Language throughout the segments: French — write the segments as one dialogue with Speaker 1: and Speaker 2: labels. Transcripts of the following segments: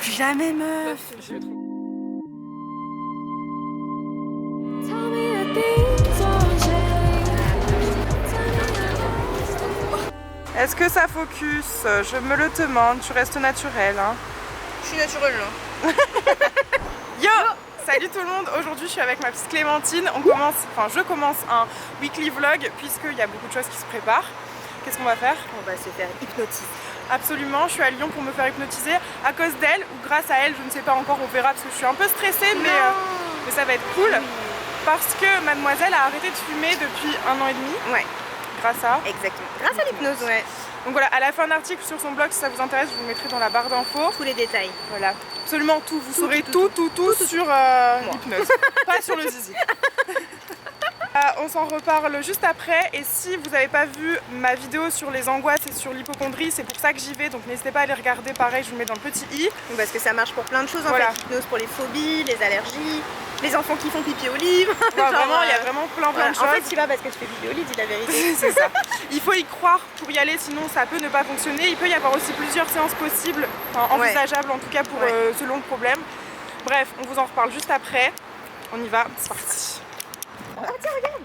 Speaker 1: Plus jamais meuf.
Speaker 2: Est-ce que ça focus? Je me le demande, tu restes naturelle. Hein.
Speaker 1: Je suis naturelle là.
Speaker 2: Yo, salut tout le monde, aujourd'hui je suis avec ma petite Clémentine. Je commence un weekly vlog puisqu'il y a beaucoup de choses qui se préparent. Qu'est-ce qu'on va faire?
Speaker 1: On va se faire hypnotiser.
Speaker 2: Absolument, je suis à Lyon pour me faire hypnotiser à cause d'elle ou grâce à elle, je ne sais pas encore, on verra parce que je suis un peu stressée mais ça va être cool. Parce que mademoiselle a arrêté de fumer depuis 1 an et demi.
Speaker 1: Ouais.
Speaker 2: Grâce à...
Speaker 1: Exactement. Grâce à l'hypnose, ouais.
Speaker 2: Donc voilà, elle a fait un article sur son blog, si ça vous intéresse, je vous le mettrai dans la barre d'infos.
Speaker 1: Tous les détails.
Speaker 2: Voilà, absolument tout, vous saurez tout sur l'hypnose, pas sur le zizi. On s'en reparle juste après, et si vous n'avez pas vu ma vidéo sur les angoisses et sur l'hypocondrie, c'est pour ça que j'y vais, donc n'hésitez pas à aller regarder, pareil, je vous le mets dans le petit i.
Speaker 1: Parce que ça marche pour plein de choses en
Speaker 2: Voilà.
Speaker 1: fait, l'hypnose pour les phobies, les allergies, les enfants qui font pipi au lit.
Speaker 2: Ouais, vraiment, il y a vraiment plein de choses.
Speaker 1: En fait, tu vas parce que tu fais pipi au lit, dis la vérité.
Speaker 2: C'est ça. Il faut y croire pour y aller, sinon ça peut ne pas fonctionner. Il peut y avoir aussi plusieurs séances possibles, enfin, envisageables en tout cas pour selon le problème. Bref, on vous en reparle juste après. On y va, c'est parti.
Speaker 1: Ah tiens, regarde.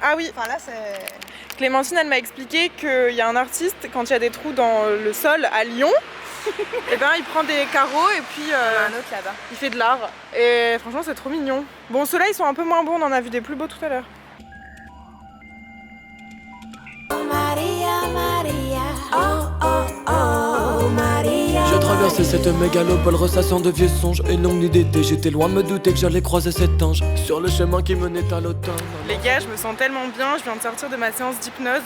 Speaker 2: Ah oui,
Speaker 1: Enfin là, c'est...
Speaker 2: Clémentine, elle m'a expliqué qu'il y a un artiste, quand il y a des trous dans le sol à Lyon, et ben il prend des carreaux et puis
Speaker 1: un autre là-bas.
Speaker 2: il fait de l'art. Et franchement, c'est trop mignon. Bon, ceux-là, ils sont un peu moins bons, on en a vu des plus beaux tout à l'heure.
Speaker 3: J'ai traversé cette mégalopole ressassant de vieux songes. Et longue nuit d'été, j'étais loin de me douter que j'allais croiser cet ange sur le chemin qui menait à l'automne.
Speaker 2: Les gars, je me sens tellement bien, je viens de sortir de ma séance d'hypnose.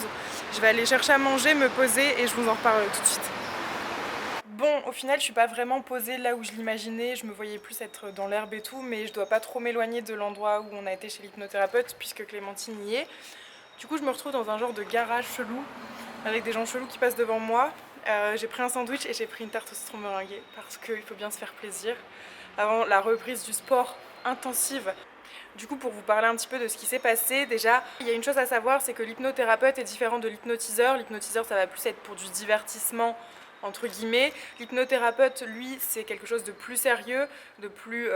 Speaker 2: Je vais aller chercher à manger, me poser et je vous en reparle tout de suite. Bon, au final, je suis pas vraiment posée là où je l'imaginais. Je me voyais plus être dans l'herbe et tout, mais je dois pas trop m'éloigner de l'endroit où on a été chez l'hypnothérapeute puisque Clémentine y est. Du coup, je me retrouve dans un genre de garage chelou avec des gens chelous qui passent devant moi. J'ai pris un sandwich et j'ai pris une tarte au citron meringuée parce qu'il faut bien se faire plaisir avant la reprise du sport intensive. Du coup, pour vous parler un petit peu de ce qui s'est passé, déjà, il y a une chose à savoir, c'est que l'hypnothérapeute est différent de l'hypnotiseur. L'hypnotiseur, ça va plus être pour du divertissement, entre guillemets. L'hypnothérapeute, lui, c'est quelque chose de plus sérieux, de plus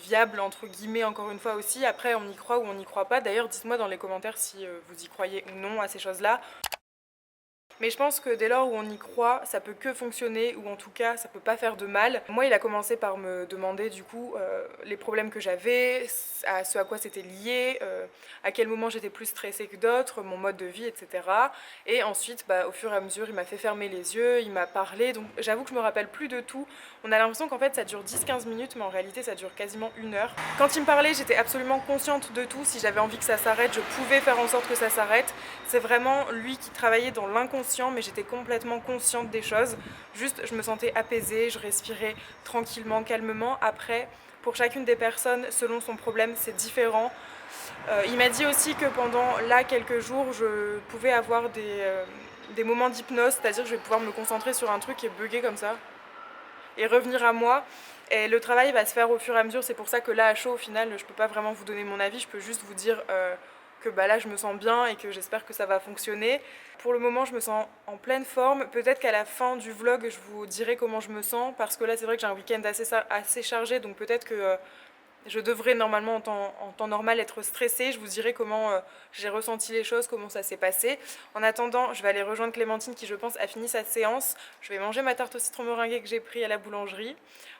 Speaker 2: viable, entre guillemets, encore une fois aussi. Après, on y croit ou on n'y croit pas. D'ailleurs, dites-moi dans les commentaires si vous y croyez ou non à ces choses-là. Mais je pense que dès lors où on y croit, ça peut que fonctionner, ou en tout cas ça peut pas faire de mal. Moi, il a commencé par me demander du coup les problèmes que j'avais, à ce à quoi c'était lié, à quel moment j'étais plus stressée que d'autres, mon mode de vie, etc. Et ensuite, au fur et à mesure, il m'a fait fermer les yeux, il m'a parlé, donc j'avoue que je me rappelle plus de tout. On a l'impression qu'en fait ça dure 10-15 minutes, mais en réalité ça dure quasiment 1 heure. Quand il me parlait, j'étais absolument consciente de tout. Si j'avais envie que ça s'arrête, je pouvais faire en sorte que ça s'arrête. C'est vraiment lui qui travaillait dans l'inconscient, mais j'étais complètement consciente des choses. Juste, je me sentais apaisée, je respirais tranquillement, calmement. Après, pour chacune des personnes, selon son problème, c'est différent. Il m'a dit aussi que pendant là quelques jours, je pouvais avoir des moments d'hypnose, c'est-à-dire que je vais pouvoir me concentrer sur un truc et bugger comme ça et revenir à moi. Et le travail va se faire au fur et à mesure. C'est pour ça que là, à chaud, au final, je peux pas vraiment vous donner mon avis. Je peux juste vous dire que là, je me sens bien et que j'espère que ça va fonctionner. Pour le moment, je me sens en pleine forme. Peut-être qu'à la fin du vlog, je vous dirai comment je me sens. Parce que là, c'est vrai que j'ai un week-end assez chargé. Donc peut-être que je devrais normalement en temps normal être stressée. Je vous dirai comment j'ai ressenti les choses, comment ça s'est passé. En attendant, je vais aller rejoindre Clémentine qui, je pense, a fini sa séance. Je vais manger ma tarte au citron meringuée que j'ai pris à la boulangerie.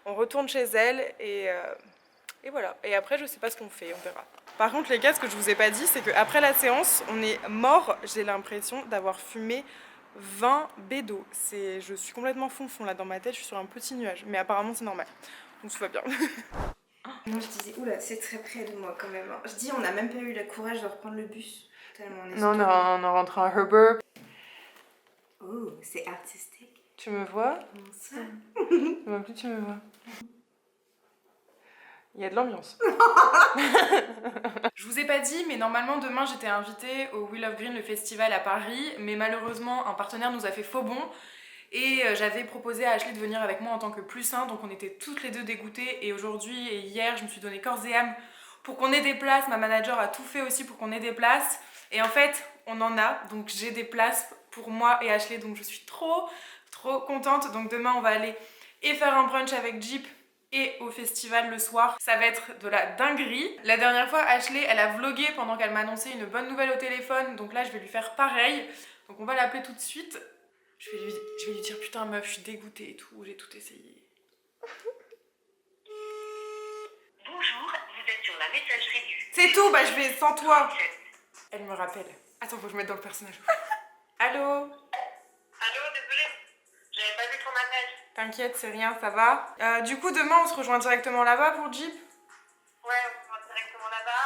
Speaker 2: On retourne chez elle et voilà. Et après, je sais pas ce qu'on fait, on verra. Par contre, les gars, ce que je vous ai pas dit, c'est qu'après la séance, on est mort. J'ai l'impression d'avoir fumé 20 bédos. Je suis complètement fond là dans ma tête, je suis sur un petit nuage. Mais apparemment, c'est normal. Donc tout va bien.
Speaker 1: Moi je disais, oula, c'est très près de moi quand même. Je dis, on n'a même pas eu le courage de reprendre le bus. Tellement on est
Speaker 2: Non, on est rentré à Herbert.
Speaker 1: Oh, c'est artistique.
Speaker 2: Tu me vois?
Speaker 1: Bonsoir.
Speaker 2: Même plus tu me vois. Il y a de l'ambiance. Je vous ai pas dit, mais normalement demain j'étais invitée au Wheel of Green, le festival à Paris, mais malheureusement un partenaire nous a fait faux bond et j'avais proposé à Ashley de venir avec moi en tant que plus un, donc on était toutes les deux dégoûtées et aujourd'hui et hier je me suis donné corps et âme pour qu'on ait des places. Ma manager a tout fait aussi pour qu'on ait des places et en fait on en a, donc j'ai des places pour moi et Ashley, donc je suis trop contente. Donc demain on va aller et faire un brunch avec Jeep et au festival le soir. Ça va être de la dinguerie. La dernière fois, Ashley, elle a vlogué pendant qu'elle m'annonçait une bonne nouvelle au téléphone, donc là je vais lui faire pareil. Donc on va l'appeler tout de suite. Je vais lui dire putain meuf, je suis dégoûtée et tout, j'ai tout essayé.
Speaker 4: Bonjour, vous êtes sur la messagerie du...
Speaker 2: C'est tout, bah je vais sans toi. Elle me rappelle. Attends, faut que je mette dans le personnage. Allô?
Speaker 4: Allô, désolée, j'avais pas vu ton appel.
Speaker 2: T'inquiète, c'est rien, ça va. Du coup, demain, on se rejoint directement là-bas pour Jeep?
Speaker 4: Ouais, on va directement là-bas,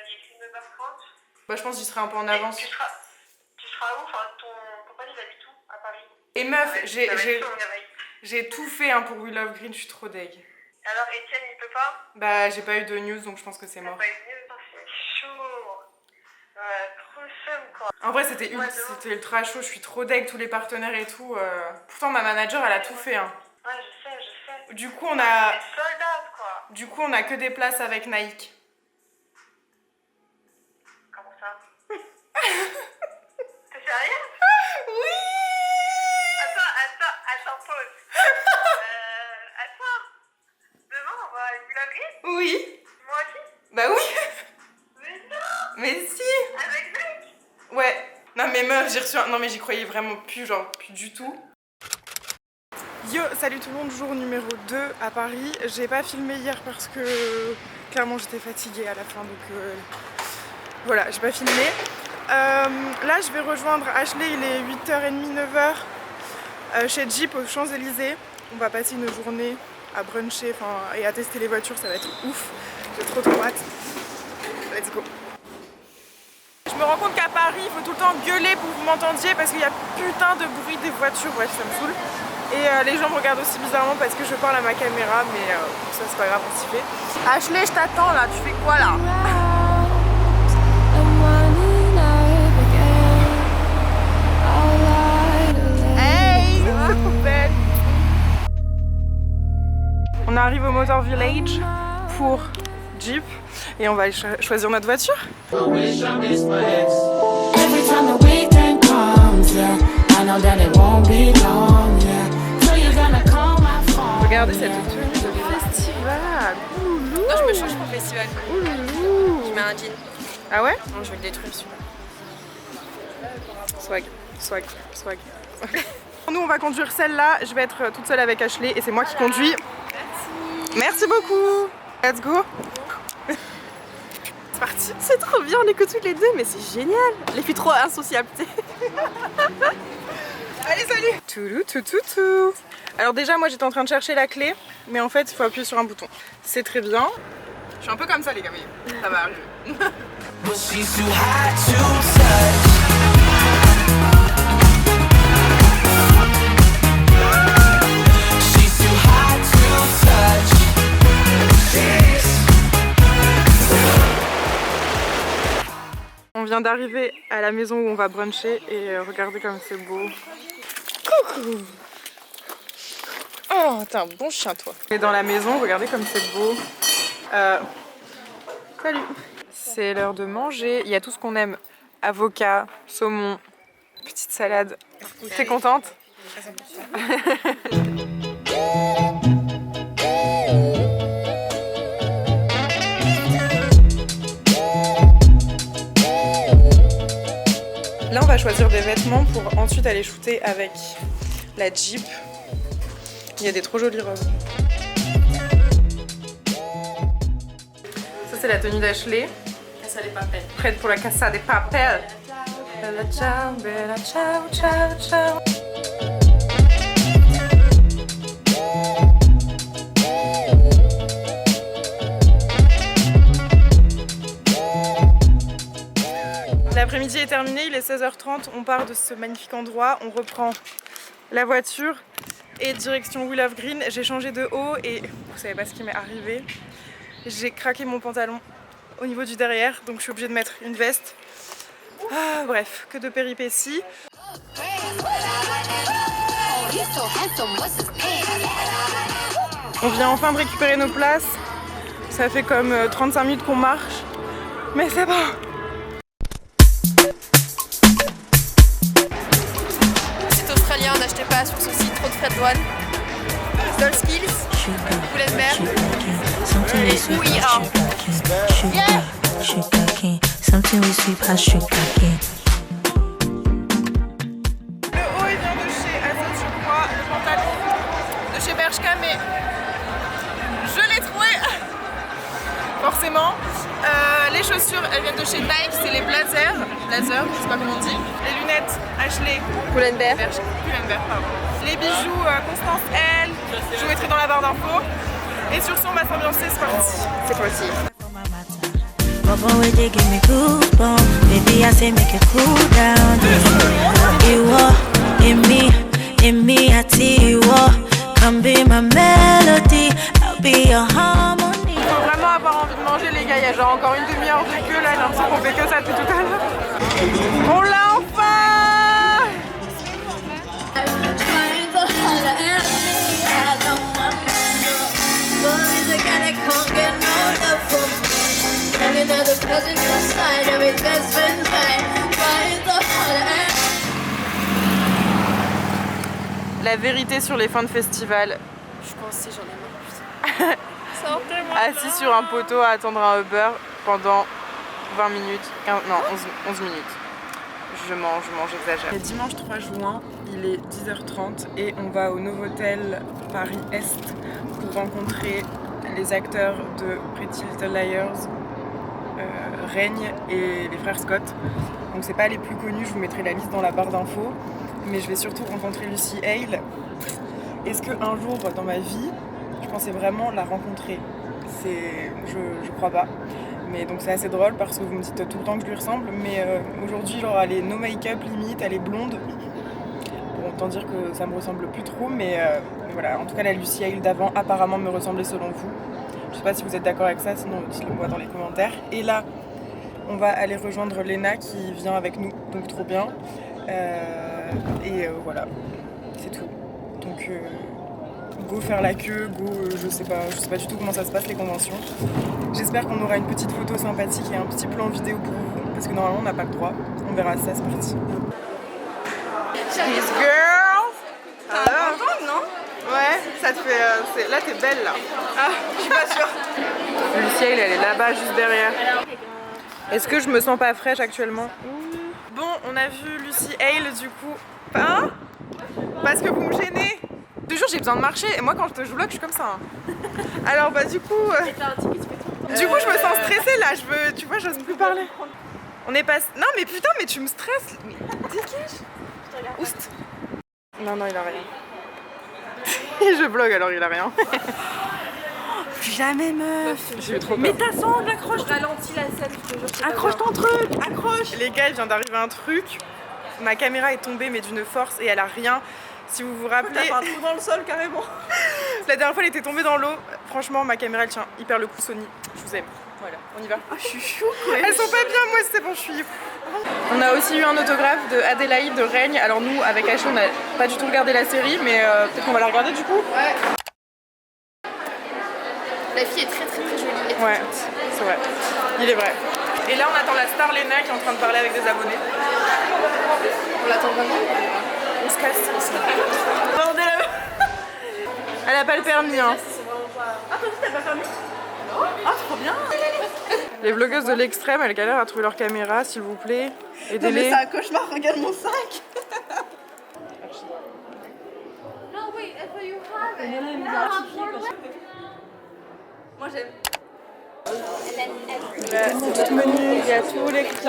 Speaker 4: il est écrit 9h30.
Speaker 2: Bah je pense que j'y serai un peu en avance.
Speaker 4: Tu seras où? Enfin, ton pote il habite où? À Paris?
Speaker 2: Et meuf,
Speaker 4: Ouais,
Speaker 2: j'ai tout fait hein, pour We Love Green, je suis trop deg.
Speaker 4: alors Etienne il peut pas?
Speaker 2: Bah j'ai pas eu de news donc je pense que c'est mort.
Speaker 4: Pas eu de news, c'est chaud. Trop seum quoi.
Speaker 2: En vrai c'était ultra chaud, je suis trop deg, tous les partenaires et tout. Pourtant ma manager elle a tout fait hein.
Speaker 4: Ouais je sais.
Speaker 2: Du coup on a...
Speaker 4: C'est sold out quoi.
Speaker 2: Du coup on a que des places avec Nike.
Speaker 4: Comment ça? T'es sérieux?
Speaker 2: Oui.
Speaker 4: Attends, pause. Attends. Demain, on va à We Love Green?
Speaker 2: Oui.
Speaker 4: Moi aussi?
Speaker 2: Bah oui.
Speaker 4: Mais non.
Speaker 2: Mais si.
Speaker 4: Avec Nike?
Speaker 2: Ouais. Non mais meuf, j'ai reçu un... Non mais j'y croyais vraiment plus, genre plus du tout. Yo, salut tout le monde, jour numéro 2 à Paris. J'ai pas filmé hier parce que clairement j'étais fatiguée à la fin donc voilà, j'ai pas filmé. Là je vais rejoindre Ashley, il est 8h30, 9h chez Jeep aux Champs-Élysées. On va passer une journée à bruncher et à tester les voitures, ça va être ouf. J'ai trop hâte. Let's go. Je me rends compte qu'à Paris, il faut tout le temps gueuler pour que vous m'entendiez parce qu'il y a putain de bruit des voitures, bref ça me saoule. Et les gens me regardent aussi bizarrement parce que je parle à ma caméra, mais ça c'est pas grave, on s'y fait. Ashley, je t'attends là, tu fais quoi là? Hey, belle. On arrive au Motor Village pour Jeep et on va aller choisir notre voiture. Regardez cette tenue de festival. Ouloulou.
Speaker 5: Non, je me change pour le festival.
Speaker 2: Ouloulou.
Speaker 5: Je mets un jean.
Speaker 2: Ah ouais?
Speaker 5: Non, je vais le détruire celui-là.
Speaker 2: Swag. Nous on va conduire celle-là, je vais être toute seule avec Ashley et c'est moi qui conduis. Merci beaucoup. Let's go. C'est parti.
Speaker 5: C'est trop bien, on écoute toutes les deux, mais c'est génial. Les filles trop insociables.
Speaker 2: Allez, salut. Toutou. Alors déjà moi j'étais en train de chercher la clé, mais en fait il faut appuyer sur un bouton. C'est très bien. Je suis un peu comme ça les gars, mais ça va arriver. On vient d'arriver à la maison où on va bruncher et regardez comme c'est beau. Coucou. Oh, t'es un bon chien toi. On est dans la maison, regardez comme c'est beau. Salut. C'est l'heure de manger. Il y a tout ce qu'on aime. Avocat, saumon, petite salade. T'es contente? Là on va choisir des vêtements pour ensuite aller shooter avec la Jeep. Il y a des trop jolies robes. Ça c'est la tenue d'Ashley.
Speaker 5: Casa des papels.
Speaker 2: Prête pour la Casa des Papel. Bella ciao, bella ciao, ciao, ciao. L'après-midi est terminé, il est 16h30, on part de ce magnifique endroit, on reprend la voiture et direction We Love Green. J'ai changé de haut et vous savez pas ce qui m'est arrivé. J'ai craqué mon pantalon au niveau du derrière, donc je suis obligée de mettre une veste. Ah, bref, que de péripéties. On vient enfin de récupérer nos places. Ça fait comme 35 minutes qu'on marche, mais c'est bon.
Speaker 5: Site australien, n'achetez pas sur ce site, trop de frais de douane. Doll Skills, Pull&Bear et We Are.
Speaker 6: Something we sweep as sugar cane.
Speaker 2: Le haut il vient de chez Asos, je crois, le pantalon de chez Bershka, mais je l'ai trouvé forcément. Les chaussures elles viennent de chez Nike, c'est les Blazer, je sais pas comment on dit. Les lunettes Ashley,
Speaker 5: Pull&Bear.
Speaker 2: Pull&Bear, pardon. Les bijoux Constance L, je vous mettrai dans la barre d'infos. Et sur ce on va s'ambiancer, c'est parti.
Speaker 5: C'est parti.
Speaker 6: Bubble where they give me goosebumps. Baby, I say make it cool down. You are in me, I tell you what. Come be my melody, I'll be your harmony.
Speaker 2: Il faut vraiment avoir envie de manger les gars, il y a genre encore une demi-heure de queue là, j'ai l'impression qu'on fait que ça depuis tout à l'heure. On l'a enfin! La vérité sur les fins de festival.
Speaker 5: Je pense que j'en ai marre.
Speaker 2: Assis sur un poteau à attendre un Uber pendant 20 minutes, 11 minutes. Je mange, j'exagère. C'est dimanche 3 juin, il est 10h30 et on va au Novotel Paris-Est pour rencontrer les acteurs de Pretty Little Liars, Règne et les frères Scott. Donc c'est pas les plus connus, je vous mettrai la liste dans la barre d'infos. Mais je vais surtout rencontrer Lucy Hale. Est-ce qu'un jour dans ma vie, je pensais vraiment la rencontrer? Je crois pas. Mais donc c'est assez drôle parce que vous me dites tout le temps que je lui ressemble. Mais aujourd'hui, genre, elle est no make-up limite, elle est blonde. Bon, autant dire que ça me ressemble plus trop. Mais voilà, en tout cas, la Lucy Hale d'avant apparemment me ressemblait selon vous. Je sais pas si vous êtes d'accord avec ça, sinon dites-le moi dans les commentaires. Et là, on va aller rejoindre Léna qui vient avec nous, donc trop bien. Voilà, c'est tout. Donc go faire la queue, go, je sais pas du tout comment ça se passe les conventions. J'espère qu'on aura une petite photo sympathique et un petit plan vidéo pour vous, parce que normalement on n'a pas le droit. On verra ça, c'est parti. Cheese girl!
Speaker 5: T'as un non?
Speaker 2: Ouais, ça te fait... là t'es belle là. Ah, je suis pas sûre. Lucie, elle est là-bas juste derrière. Est-ce que je me sens pas fraîche actuellement? Bon, on a vu Lucy Hale du coup. Hein? Parce que vous me gênez. Toujours j'ai besoin de marcher et moi quand je te joue vlog je suis comme ça. Hein. Alors bah du coup je me sens stressée là, tu vois, j'ose plus parler. On est pas... Non mais putain, mais tu me stresses. Mais dégage. Oust. Non, il a rien. Je vlog alors il a rien.
Speaker 5: Jamais meuf.
Speaker 2: J'ai eu trop peur.
Speaker 5: Mais ta sangle, accroche. Ralentis la scène, je te jure. Accroche ton truc, accroche.
Speaker 2: Les gars, il vient d'arriver un truc. Ma caméra est tombée mais d'une force et elle a rien. Si vous vous rappelez...
Speaker 5: T'as fait un trou dans le sol carrément.
Speaker 2: La dernière fois elle était tombée dans l'eau. Franchement ma caméra elle tient hyper le coup, Sony. Je vous aime. Voilà, on y va.
Speaker 5: Ah, je suis chou quoi.
Speaker 2: Elles sont pas bien, moi c'est bon, je suis... On a aussi eu un autographe de Adélaïde de Règne. Alors nous avec Ashley on n'a pas du tout regardé la série mais peut-être qu'on va la regarder du coup.
Speaker 5: Ouais. La fille est très jolie.
Speaker 2: Ouais, c'est vrai. Il est vrai. Et là on attend la star Léna qui est en train de parler avec des abonnés.
Speaker 5: On l'attend vraiment.
Speaker 2: On se casse. Elle a pas le permis hein.
Speaker 5: Ah toi aussi t'as pas permis? Non. Ah trop bien.
Speaker 2: Les vlogueuses de l'extrême, elles galèrent à trouver leur caméra, s'il vous plaît. Aidez-les.
Speaker 5: C'est un cauchemar, regarde mon sac. Moi j'aime.
Speaker 2: C'est tout menu, il y a tous les cris.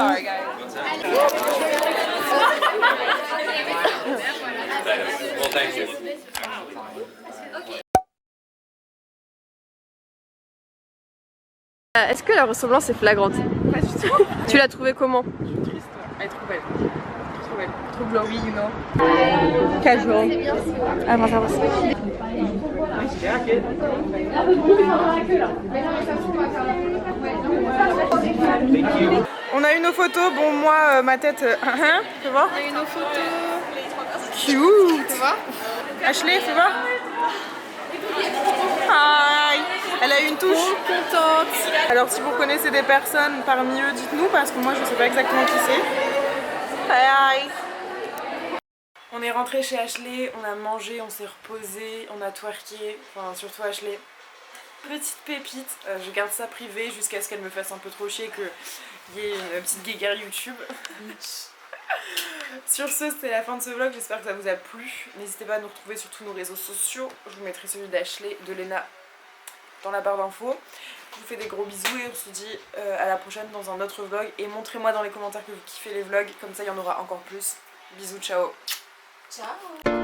Speaker 5: Est-ce que la ressemblance est flagrante?
Speaker 2: Pas du tout.
Speaker 5: Tu l'as trouvée comment?
Speaker 2: Je suis triste. Elle est trop belle. Trop belle. Trop glowy, you know.
Speaker 5: Casual. Ah, bon,
Speaker 2: on a eu nos photos, bon moi ma tête, fais voir.
Speaker 5: On a eu nos photos.
Speaker 2: Cute.
Speaker 5: Tu vois?
Speaker 2: Ashley, fais voir. Hi. Elle a eu une touche.
Speaker 5: Contente.
Speaker 2: Alors si vous connaissez des personnes parmi eux, dites-nous parce que moi je sais pas exactement qui c'est. Hi. On est rentré chez Ashley, on a mangé, on s'est reposé, on a twerké, enfin surtout Ashley. Petite pépite, je garde ça privé jusqu'à ce qu'elle me fasse un peu trop chier qu'il y ait une petite guéguerre YouTube. Sur ce, c'était la fin de ce vlog, j'espère que ça vous a plu. N'hésitez pas à nous retrouver sur tous nos réseaux sociaux. Je vous mettrai celui d'Ashley, de Léna dans la barre d'infos. Je vous fais des gros bisous et on se dit à la prochaine dans un autre vlog. Et montrez-moi dans les commentaires que vous kiffez les vlogs, comme ça il y en aura encore plus. Bisous, ciao.
Speaker 1: Ciao.